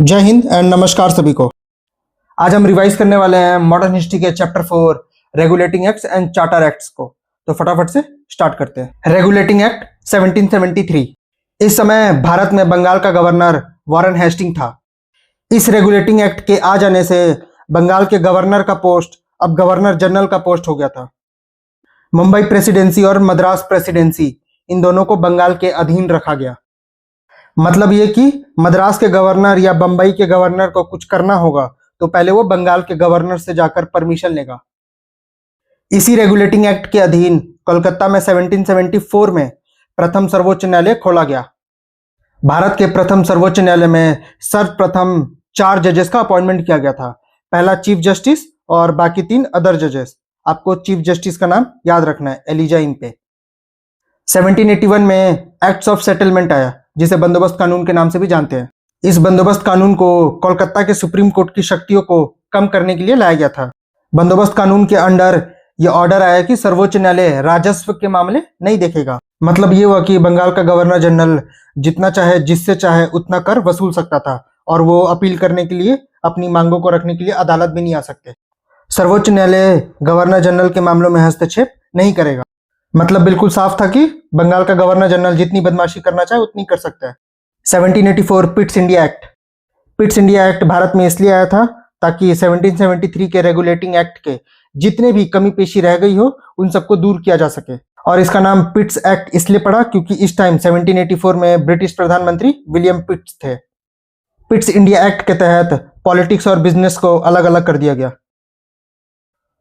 जय हिंद एंड नमस्कार सभी को। आज हम रिवाइज करने वाले हैं मॉडर्न हिस्ट्री के chapter 4 regulating acts and charter acts को। तो फटाफट से स्टार्ट करते हैं। Regulating act 1773। इस समय भारत में बंगाल का गवर्नर वॉरेन हेस्टिंग था। इस रेगुलेटिंग एक्ट के आ जाने से बंगाल के गवर्नर का पोस्ट अब गवर्नर जनरल का पोस्ट हो गया था। मुंबई प्रेसिडेंसी और मद्रास प्रेसिडेंसी इन दोनों को बंगाल के अधीन रखा गया। मतलब ये कि मद्रास के गवर्नर या बंबई के गवर्नर को कुछ करना होगा तो पहले वो बंगाल के गवर्नर से जाकर परमिशन लेगा। इसी रेगुलेटिंग एक्ट के अधीन कोलकाता में 1774 में प्रथम सर्वोच्च न्यायालय खोला गया। भारत के प्रथम सर्वोच्च न्यायालय में सर्वप्रथम 4 जजेस का अपॉइंटमेंट किया गया था। पहला चीफ जस्टिस और बाकी 3 अदर जजेस। आपको चीफ जस्टिस का नाम याद रखना है, एलिजा इंपे। 1781 में एक्ट्स ऑफ सेटलमेंट आया, जिसे बंदोबस्त कानून के नाम से भी जानते हैं। इस बंदोबस्त कानून को कोलकाता के सुप्रीम कोर्ट की शक्तियों को कम करने के लिए लाया गया था। बंदोबस्त कानून के अंडर यह ऑर्डर आया कि सर्वोच्च न्यायालय राजस्व के मामले नहीं देखेगा। मतलब ये हुआ कि बंगाल का गवर्नर जनरल जितना चाहे जिससे चाहे उतना कर वसूल सकता था और वो अपील करने के लिए अपनी मांगों को रखने के लिए अदालत भी नहीं आ सकते। सर्वोच्च न्यायालय गवर्नर जनरल के मामलों में हस्तक्षेप नहीं करेगा। मतलब बिल्कुल साफ था कि बंगाल का गवर्नर जनरल जितनी बदमाशी करना चाहे उतनी कर सकता है। 1784 Pitt's India act. Pitt's India act Bharat में इसलिए आया था ताकि 1773 के रेगुलेटिंग एक्ट के जितने भी कमी पेशी रह गई हो उन सबको दूर किया जा सके। और इसका नाम पिट्स एक्ट इसलिए पड़ा क्योंकि इस टाइम 1784 में ब्रिटिश प्रधानमंत्री विलियम पिट्स थे। पिट्स इंडिया एक्ट के तहत पॉलिटिक्स और बिजनेस को अलग अलग कर दिया गया।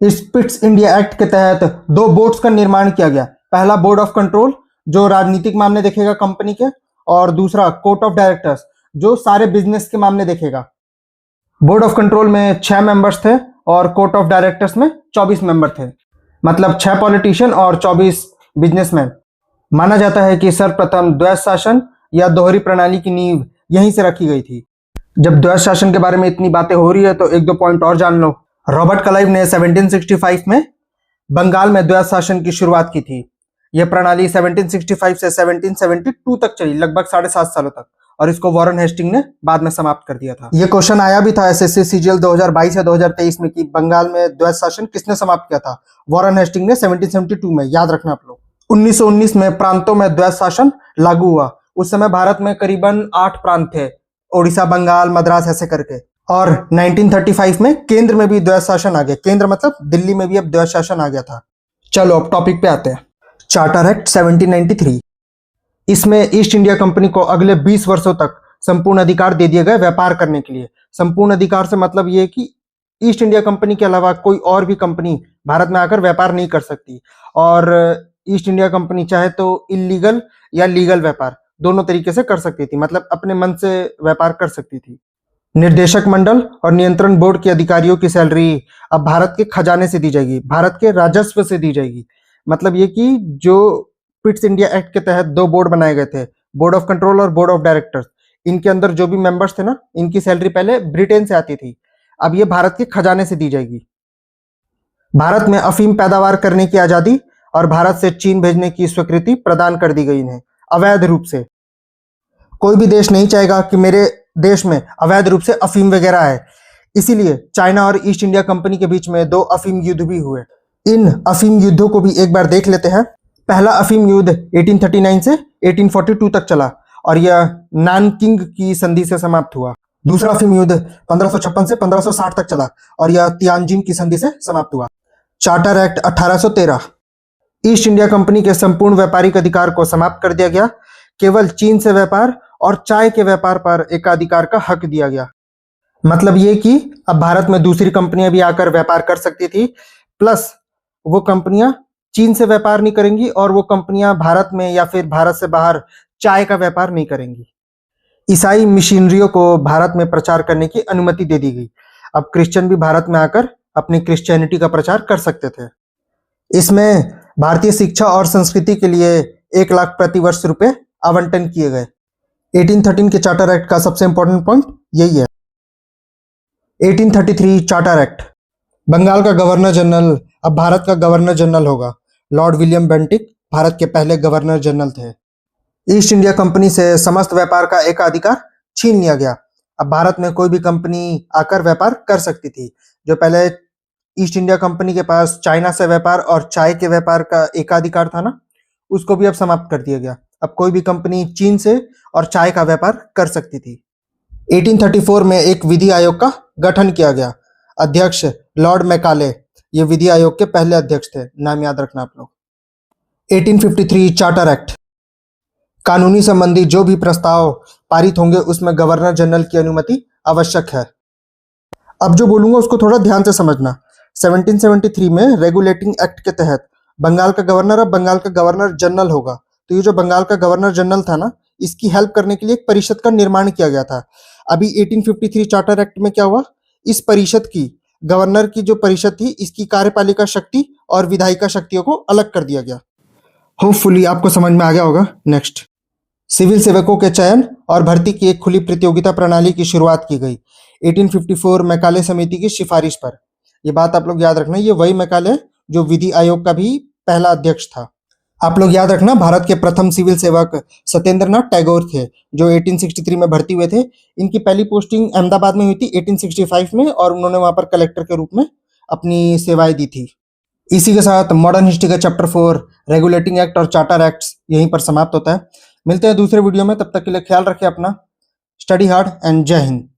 इस पिट्स इंडिया एक्ट के तहत 2 बोर्ड्स का निर्माण किया गया। पहला बोर्ड ऑफ कंट्रोल जो राजनीतिक मामले देखेगा कंपनी के, और दूसरा कोर्ट ऑफ डायरेक्टर्स जो सारे बिजनेस के मामले देखेगा। बोर्ड ऑफ कंट्रोल में 6 मेंबर्स थे और कोर्ट ऑफ डायरेक्टर्स में 24 मेंबर थे। मतलब 6 पॉलिटिशियन और 24 बिजनेसमैन। माना जाता है कि सर्वप्रथम द्वैध शासन या दोहरी प्रणाली की नींव यहीं से रखी गई थी। जब द्वैध शासन के बारे में इतनी बातें हो रही है तो 1-2 पॉइंट और जान लो। रॉबर्ट क्लाइव ने 1765 में बंगाल में द्वैध शासन की शुरुआत की थी। यह प्रणाली 1765 से 1772 तक चली, लगभग 7.5 सालों तक, और इसको वॉरेन हेस्टिंग ने बाद में समाप्त कर दिया था। यह क्वेश्चन आया भी था एसएससी सीजीएल 2022 या 2023 में कि बंगाल में द्वैध शासन किसने समाप्त किया था। वॉरेन हेस्टिंग ने 1772 में, याद रखना आप लोग। 1919 में प्रांतों में द्वैध शासन लागू हुआ। उस समय भारत में करीबन 8 प्रांत थे, ओडिशा, बंगाल, मद्रास, ऐसे करके। और 1935 में केंद्र में भी द्वैध शासन आ गया। केंद्र मतलब दिल्ली में भी अब द्वैध शासन आ गया था। चलो अब टॉपिक पे आते हैं। Charter act 1793। इसमें ईस्ट इंडिया कंपनी को अगले 20 वर्षों तक संपूर्ण अधिकार दे दिए गए व्यापार करने के लिए। संपूर्ण अधिकार से मतलब ये कि ईस्ट इंडिया कंपनी के अलावा कोई और भी कंपनी भारत में आकर व्यापार नहीं कर सकती। और ईस्ट इंडिया कंपनी चाहे तो इलीगल या लीगल व्यापार दोनों तरीके से कर सकती थी। मतलब अपने मन से व्यापार कर सकती थी। निर्देशक मंडल और नियंत्रण बोर्ड के अधिकारियों की सैलरी अब भारत के खजाने से दी जाएगी, भारत के राजस्व से दी जाएगी। मतलब ये कि जो पिट्स इंडिया एक्ट के तहत 2 बोर्ड बनाए गए थे, बोर्ड ऑफ कंट्रोल और बोर्ड ऑफ डायरेक्टर्स, इनके अंदर जो भी मेंबर्स थे ना, इनकी सैलरी पहले ब्रिटेन से आती थी, अब ये भारत के खजाने से दी जाएगी। भारत में अफीम पैदावार करने की आजादी और भारत से चीन भेजने की स्वीकृति प्रदान कर दी गई इन्हें अवैध रूप से। कोई भी देश नहीं चाहेगा कि मेरे देश में अवैध रूप से अफीम वगैरह है। इसीलिए चाइना और ईस्ट इंडिया कंपनी के बीच में 2 अफीम युद्ध भी हुए। इन अफीम युद्धों को भी एक बार देख लेते हैं। पहला अफीम युद्ध 1839 से 1842 तक चला और यह नानकिंग की संधि से समाप्त हुआ। दूसरा अफीम युद्ध 1556 से 1560 तक चला और यह तियानजिन की संधि से समाप्त हुआ। Charter act 1813। East India company के संपूर्ण व्यापारिक अधिकार को समाप्त कर दिया गया। केवल चीन से व्यापार और चाय के व्यापार पर एकाधिकार का हक दिया गया। मतलब ये कि अब भारत में दूसरी कंपनियां भी आकर व्यापार कर सकती थी, प्लस वो कंपनियां चीन से व्यापार नहीं करेंगी और वो कंपनियां भारत में या फिर भारत से बाहर चाय का व्यापार नहीं करेंगी। ईसाई मिशनरियों को भारत में प्रचार करने की अनुमति दे दी गई। अब क्रिश्चियन भी भारत में आकर अपनी क्रिश्चियनिटी का प्रचार कर सकते थे। इसमें भारतीय शिक्षा और संस्कृति के लिए 1 लाख प्रति वर्ष रुपए आवंटन किए गए। 1813 के चार्टर एक्ट का सबसे इंपॉर्टेंट पॉइंट यही है। 1833 चार्टर एक्ट। बंगाल का गवर्नर जनरल अब भारत का गवर्नर जनरल होगा। लॉर्ड विलियम बेंटिक भारत के पहले गवर्नर जनरल थे। ईस्ट इंडिया कंपनी से समस्त व्यापार का एकाधिकार छीन लिया गया। अब भारत में कोई भी कंपनी आकर व्यापार कर सकती थी। जो पहले ईस्ट इंडिया कंपनी के पास चाइना से व्यापार और चाय के व्यापार का एकाधिकार था ना, उसको भी अब समाप्त कर दिया गया। अब कोई भी कंपनी चीन से और चाय का व्यापार कर सकती थी। 1834 में एक विधि आयोग का गठन किया गया। अध्यक्ष लॉर्ड मैकाले ये विधि आयोग के पहले अध्यक्ष थे, नाम याद रखना आप लोग। 1853 चार्टर एक्ट, कानूनी संबंधी जो भी प्रस्ताव पारित होंगे उसमें गवर्नर जनरल की अनुमति आवश्यक है। अब जो बोलूंगा उसको थोड़ा ध्यान से समझना। 1773 में रेगुलेटिंग एक्ट के तहत बंगाल का गवर्नर अब बंगाल का गवर्नर जनरल होगा। तो ये जो बंगाल का गवर्नर जनरल था ना, इसकी हेल्प करने के लिए एक परिषद का निर्माण किया गया था। अभी 1853 चार्टर एक्ट में क्या हुआ, इस परिषद की, गवर्नर की जो परिषद थी, इसकी कार्यपालिका शक्ति और विधायिका शक्तियों को अलग कर दिया गया। होपफुली आपको समझ में आ गया होगा। नेक्स्ट, सिविल सेवकों के चयन और भर्ती की एक खुली प्रतियोगिता प्रणाली की शुरुआत की गई 1854 मैकाले समिति की सिफारिश पर। ये बात आप लोग याद रखना, ये वही मैकाले जो विधि आयोग का भी पहला अध्यक्ष था। आप लोग याद रखना, भारत के प्रथम सिविल सेवक सत्येंद्रनाथ टैगोर थे, जो 1863 में भर्ती हुए थे। इनकी पहली पोस्टिंग अहमदाबाद में हुई थी 1865 में, और उन्होंने वहां पर कलेक्टर के रूप में अपनी सेवाएं दी थी। इसी के साथ मॉडर्न हिस्ट्री का चैप्टर 4 रेगुलेटिंग एक्ट और चार्टर एक्ट्स यहीं पर समाप्त होता है। मिलते हैं दूसरे वीडियो में, तब तक के लिए ख्याल रखें अपना। स्टडी हार्ड एंड जय हिंद।